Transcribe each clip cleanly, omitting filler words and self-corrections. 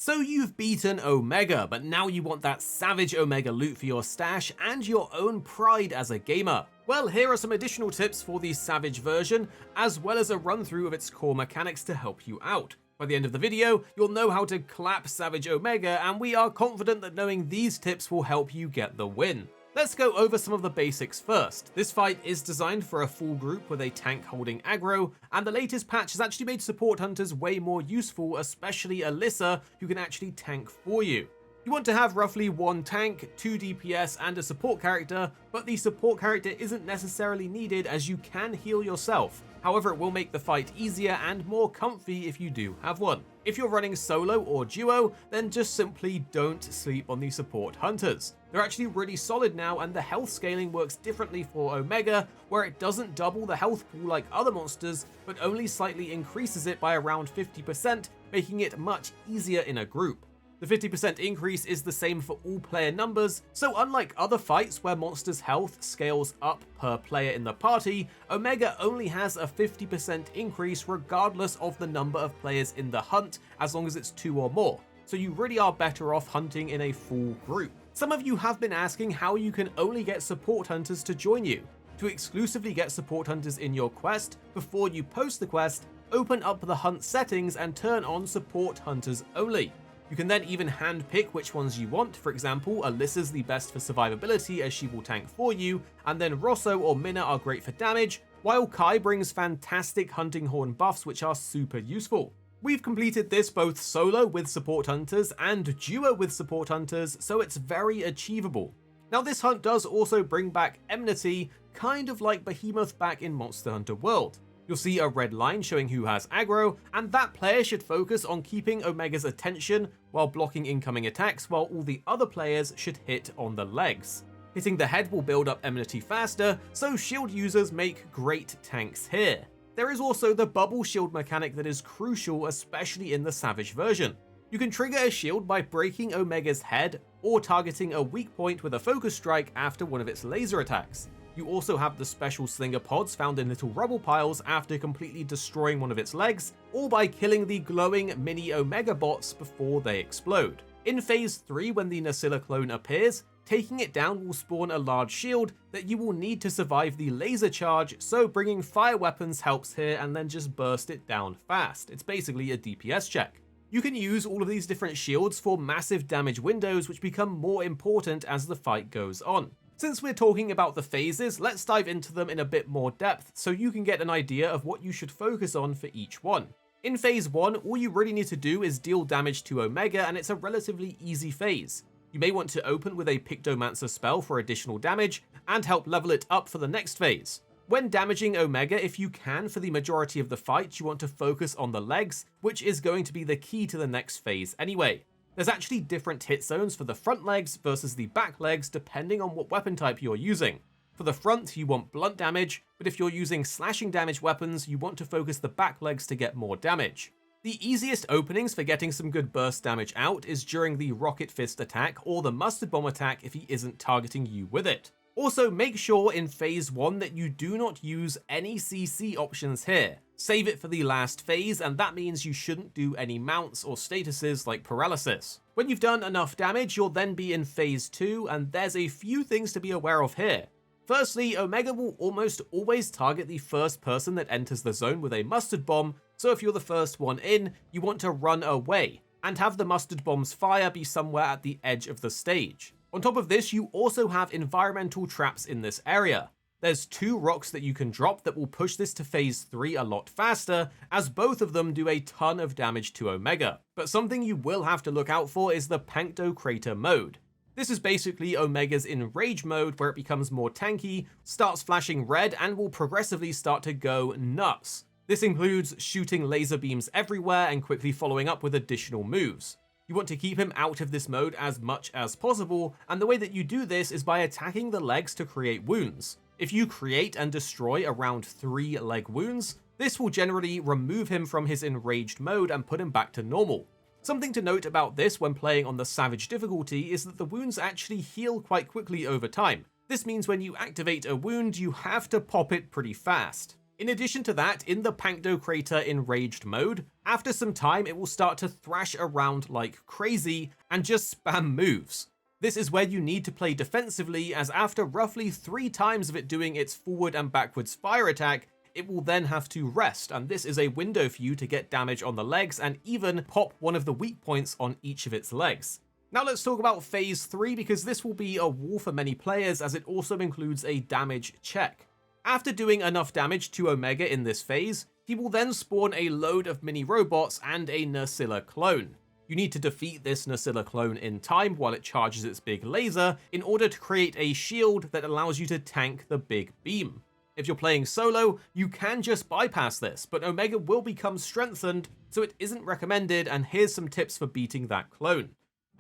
So you've beaten Omega, but now you want that savage Omega loot for your stash and your own pride as a gamer. Well, here are some additional tips for the Savage version, as well as a run through of its core mechanics to help you out. By the end of the video, you'll know how to clap Savage Omega, and we are confident that knowing these tips will help you get the win. Let's go over some of the basics first. This fight is designed for a full group with a tank holding aggro, and the latest patch has actually made support hunters way more useful, especially Alyssa, who can actually tank for you. You want to have roughly 1 tank, 2 DPS and a support character, but the support character isn't necessarily needed as you can heal yourself. However, it will make the fight easier and more comfy if you do have one. If you're running solo or duo, then just simply don't sleep on the support hunters. They're actually really solid now, and the health scaling works differently for Omega, where it doesn't double the health pool like other monsters, but only slightly increases it by around 50%, making it much easier in a group. The 50% increase is the same for all player numbers, so unlike other fights where monsters' health scales up per player in the party, Omega only has a 50% increase regardless of the number of players in the hunt, as long as it's 2 or more, so you really are better off hunting in a full group. Some of you have been asking how you can only get support hunters to join you. To exclusively get support hunters in your quest, before you post the quest, open up the hunt settings and turn on support hunters only. You can then even handpick which ones you want. For example, Alyssa's the best for survivability as she will tank for you, and then Rosso or Minna are great for damage, while Kai brings fantastic hunting horn buffs which are super useful. We've completed this both solo with support hunters and duo with support hunters, so it's very achievable. Now this hunt does also bring back Enmity, kind of like Behemoth back in Monster Hunter World. You'll see a red line showing who has aggro, and that player should focus on keeping Omega's attention while blocking incoming attacks, while all the other players should hit on the legs. Hitting the head will build up enmity faster, so shield users make great tanks here. There is also the bubble shield mechanic that is crucial, especially in the Savage version. You can trigger a shield by breaking Omega's head or targeting a weak point with a focus strike after one of its laser attacks. You also have the special slinger pods found in little rubble piles after completely destroying one of its legs, or by killing the glowing mini Omega bots before they explode. In Phase 3, when the Nasilla clone appears, taking it down will spawn a large shield that you will need to survive the laser charge, so bringing fire weapons helps here, and then just burst it down fast. It's basically a DPS check. You can use all of these different shields for massive damage windows, which become more important as the fight goes on. Since we're talking about the phases, let's dive into them in a bit more depth so you can get an idea of what you should focus on for each one. In Phase 1, all you really need to do is deal damage to Omega, and it's a relatively easy phase. You may want to open with a Pictomancer spell for additional damage, and help level it up for the next phase. When damaging Omega, if you can for the majority of the fight, you want to focus on the legs, which is going to be the key to the next phase anyway. There's actually different hit zones for the front legs versus the back legs depending on what weapon type you're using. For the front, you want blunt damage, but if you're using slashing damage weapons, you want to focus the back legs to get more damage. The easiest openings for getting some good burst damage out is during the Rocket Fist attack or the Mustard Bomb attack if he isn't targeting you with it. Also, make sure in Phase 1 that you do not use any CC options here. Save it for the last phase, and that means you shouldn't do any mounts or statuses like paralysis. When you've done enough damage, you'll then be in Phase 2, and there's a few things to be aware of here. Firstly, Omega will almost always target the first person that enters the zone with a mustard bomb, so if you're the first one in, you want to run away, and have the mustard bomb's fire be somewhere at the edge of the stage. On top of this, you also have environmental traps in this area. There's 2 rocks that you can drop that will push this to Phase 3 a lot faster, as both of them do a ton of damage to Omega. But something you will have to look out for is the Pantokrator mode. This is basically Omega's Enrage mode, where it becomes more tanky, starts flashing red, and will progressively start to go nuts. This includes shooting laser beams everywhere and quickly following up with additional moves. You want to keep him out of this mode as much as possible, and the way that you do this is by attacking the legs to create wounds. If you create and destroy around 3 leg wounds, this will generally remove him from his enraged mode and put him back to normal. Something to note about this when playing on the Savage difficulty is that the wounds actually heal quite quickly over time. This means when you activate a wound, you have to pop it pretty fast. In addition to that, in the Pantokrator enraged mode, after some time it will start to thrash around like crazy and just spam moves. This is where you need to play defensively, as after roughly 3 times of it doing its forward and backwards fire attack, it will then have to rest, and this is a window for you to get damage on the legs and even pop one of the weak points on each of its legs. Now let's talk about phase 3, because this will be a war for many players, as it also includes a damage check. After doing enough damage to Omega in this phase, he will then spawn a load of mini robots and a Nursilla clone. You need to defeat this Nursilla clone in time while it charges its big laser in order to create a shield that allows you to tank the big beam. If you're playing solo, you can just bypass this, but Omega will become strengthened, so it isn't recommended, and here's some tips for beating that clone.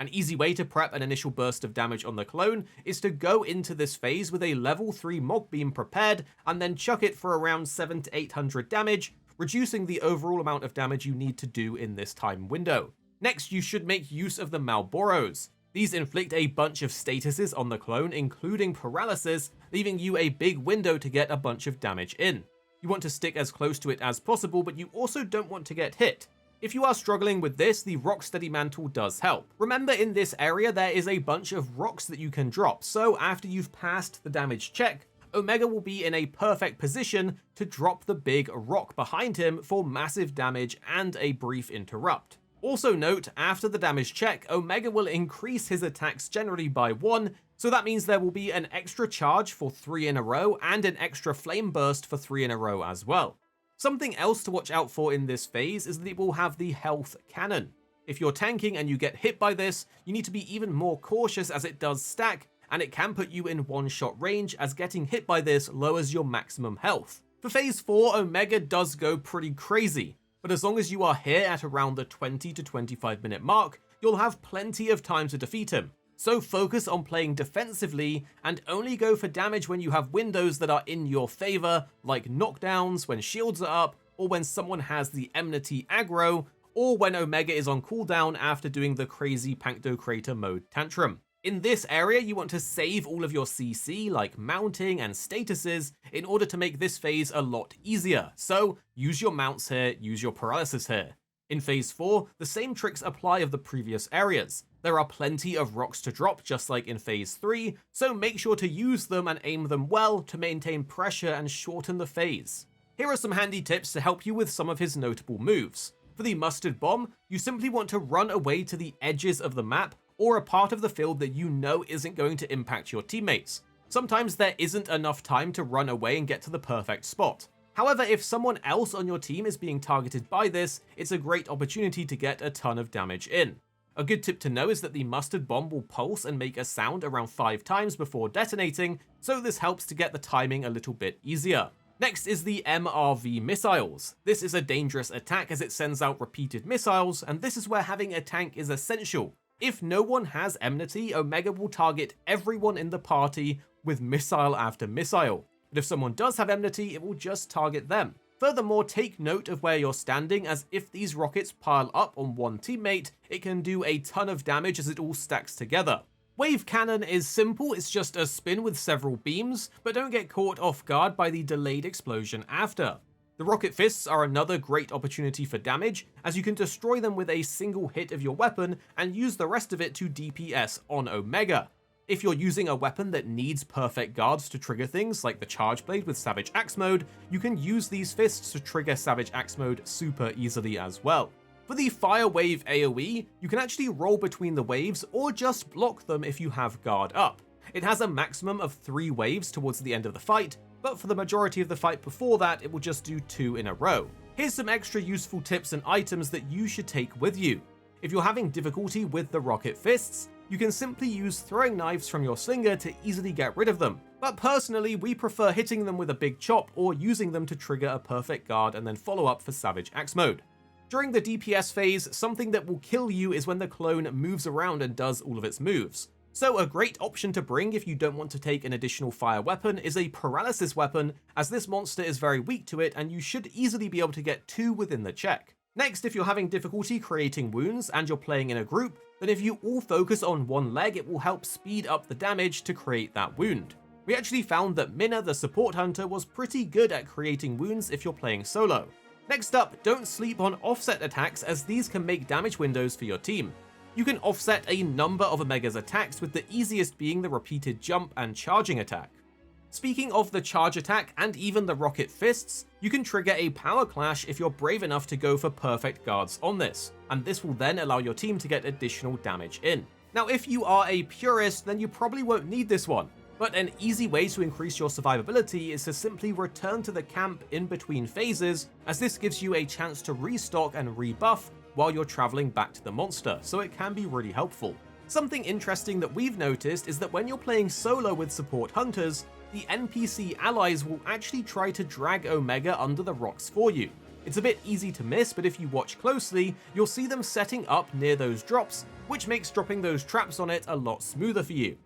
An easy way to prep an initial burst of damage on the clone is to go into this phase with a level 3 Mog Beam prepared and then chuck it for around 700 to 800 damage, reducing the overall amount of damage you need to do in this time window. Next, you should make use of the Malboros. These inflict a bunch of statuses on the clone, including paralysis, leaving you a big window to get a bunch of damage in. You want to stick as close to it as possible, but you also don't want to get hit. If you are struggling with this, the Rocksteady Mantle does help. Remember, in this area there is a bunch of rocks that you can drop, so after you've passed the damage check, Omega will be in a perfect position to drop the big rock behind him for massive damage and a brief interrupt. Also note, after the damage check, Omega will increase his attacks generally by 1, so that means there will be an extra charge for 3 in a row and an extra flame burst for 3 in a row as well. Something else to watch out for in this phase is that it will have the health cannon. If you're tanking and you get hit by this, you need to be even more cautious, as it does stack, and it can put you in one-shot range, as getting hit by this lowers your maximum health. For phase 4, Omega does go pretty crazy, but as long as you are here at around the 20 to 25 minute mark, you'll have plenty of time to defeat him. So focus on playing defensively and only go for damage when you have windows that are in your favor, like knockdowns, when shields are up, or when someone has the Enmity aggro, or when Omega is on cooldown after doing the crazy Pantokrator mode tantrum. In this area, you want to save all of your CC, like mounting and statuses, in order to make this phase a lot easier. So use your mounts here, use your paralysis here. In phase 4, the same tricks apply of the previous areas. There are plenty of rocks to drop, just like in phase 3, so make sure to use them and aim them well to maintain pressure and shorten the phase. Here are some handy tips to help you with some of his notable moves. For the mustard bomb, you simply want to run away to the edges of the map or a part of the field that you know isn't going to impact your teammates. Sometimes there isn't enough time to run away and get to the perfect spot. However, if someone else on your team is being targeted by this, it's a great opportunity to get a ton of damage in. A good tip to know is that the mustard bomb will pulse and make a sound around 5 times before detonating, so this helps to get the timing a little bit easier. Next is the MRV Missiles. This is a dangerous attack as it sends out repeated missiles, and this is where having a tank is essential. If no one has Enmity, Omega will target everyone in the party with missile after missile. But if someone does have Enmity, it will just target them. Furthermore, take note of where you're standing, as if these rockets pile up on one teammate, it can do a ton of damage as it all stacks together. Wave Cannon is simple, it's just a spin with several beams, but don't get caught off guard by the delayed explosion after. The Rocket Fists are another great opportunity for damage, as you can destroy them with a single hit of your weapon and use the rest of it to DPS on Omega. If you're using a weapon that needs perfect guards to trigger things, like the Charge Blade with Savage Axe mode, you can use these fists to trigger Savage Axe mode super easily as well. For the Fire Wave AoE, you can actually roll between the waves or just block them if you have guard up. It has a maximum of 3 waves towards the end of the fight, but for the majority of the fight before that, it will just do 2 in a row. Here's some extra useful tips and items that you should take with you. If you're having difficulty with the Rocket Fists, you can simply use throwing knives from your slinger to easily get rid of them, but personally we prefer hitting them with a big chop or using them to trigger a perfect guard and then follow up for Savage Axe mode. During the DPS phase, something that will kill you is when the clone moves around and does all of its moves. So a great option to bring if you don't want to take an additional fire weapon is a paralysis weapon, as this monster is very weak to it and you should easily be able to get 2 within the check. Next, if you're having difficulty creating wounds and you're playing in a group, then if you all focus on one leg, it will help speed up the damage to create that wound. We actually found that Minna, the support hunter, was pretty good at creating wounds if you're playing solo. Next up, don't sleep on offset attacks, as these can make damage windows for your team. You can offset a number of Omega's attacks, with the easiest being the repeated jump and charging attack. Speaking of the charge attack and even the rocket fists, you can trigger a power clash if you're brave enough to go for perfect guards on this, and this will then allow your team to get additional damage in. Now, if you are a purist, then you probably won't need this one, but an easy way to increase your survivability is to simply return to the camp in between phases, as this gives you a chance to restock and rebuff while you're traveling back to the monster, so it can be really helpful. Something interesting that we've noticed is that when you're playing solo with support hunters, the NPC allies will actually try to drag Omega under the rocks for you. It's a bit easy to miss, but if you watch closely, you'll see them setting up near those drops, which makes dropping those traps on it a lot smoother for you.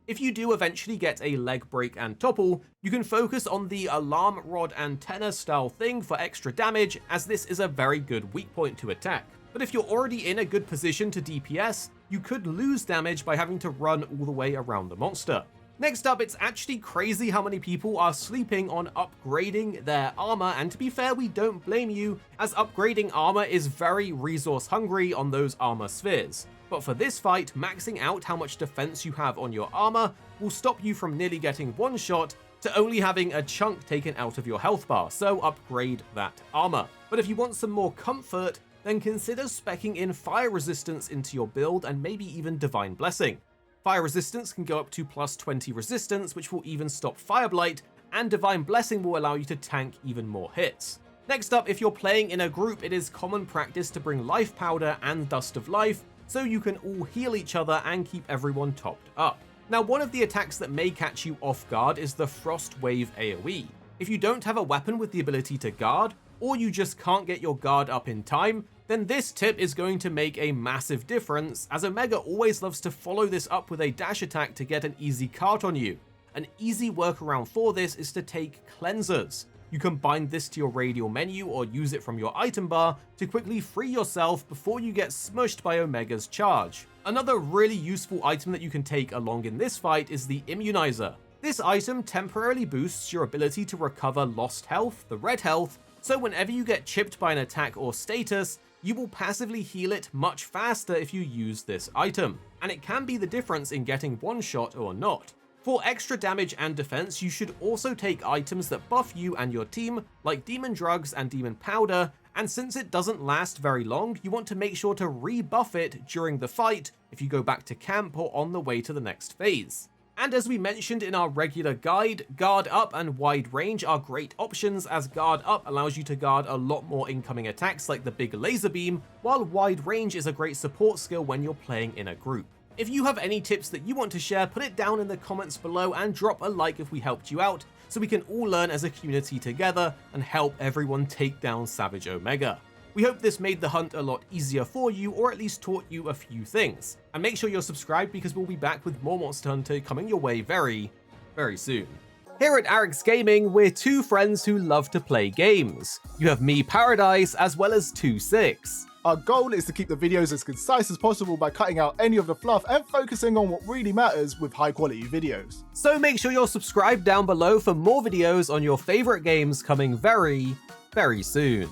If you do eventually get a leg break and topple, you can focus on the alarm rod antenna style thing for extra damage, as this is a very good weak point to attack. But if you're already in a good position to DPS, you could lose damage by having to run all the way around the monster. Next up, it's actually crazy how many people are sleeping on upgrading their armor, and to be fair, we don't blame you, as upgrading armor is very resource hungry on those armor spheres. But for this fight, maxing out how much defense you have on your armor will stop you from nearly getting one shot to only having a chunk taken out of your health bar, so upgrade that armor. But if you want some more comfort, then consider speccing in fire resistance into your build and maybe even divine blessing. Fire resistance can go up to plus 20 resistance, which will even stop fire blight, and divine blessing will allow you to tank even more hits. Next up, if you're playing in a group, it is common practice to bring life powder and dust of life, so you can all heal each other and keep everyone topped up. Now, one of the attacks that may catch you off guard is the Frost Wave AoE. If you don't have a weapon with the ability to guard, or you just can't get your guard up in time, then this tip is going to make a massive difference, as Omega always loves to follow this up with a dash attack to get an easy cart on you. An easy workaround for this is to take cleansers. You can bind this to your radial menu or use it from your item bar to quickly free yourself before you get smushed by Omega's charge. Another really useful item that you can take along in this fight is the Immunizer. This item temporarily boosts your ability to recover lost health, the red health, so whenever you get chipped by an attack or status, you will passively heal it much faster if you use this item, and it can be the difference in getting one shot or not. For extra damage and defense, you should also take items that buff you and your team, like demon drugs and demon powder, and since it doesn't last very long, you want to make sure to rebuff it during the fight if you go back to camp or on the way to the next phase. And as we mentioned in our regular guide, guard up and wide range are great options, as guard up allows you to guard a lot more incoming attacks like the big laser beam, while wide range is a great support skill when you're playing in a group. If you have any tips that you want to share, put it down in the comments below and drop a like if we helped you out, so we can all learn as a community together and help everyone take down Savage Omega. We hope this made the hunt a lot easier for you, or at least taught you a few things. And make sure you're subscribed, because we'll be back with more Monster Hunter coming your way very, very soon. Here at Arekkz Gaming, we're two friends who love to play games. You have me, Paradise, as well as 2-6. Our goal is to keep the videos as concise as possible by cutting out any of the fluff and focusing on what really matters with high quality videos. So make sure you're subscribed down below for more videos on your favorite games coming very, very soon.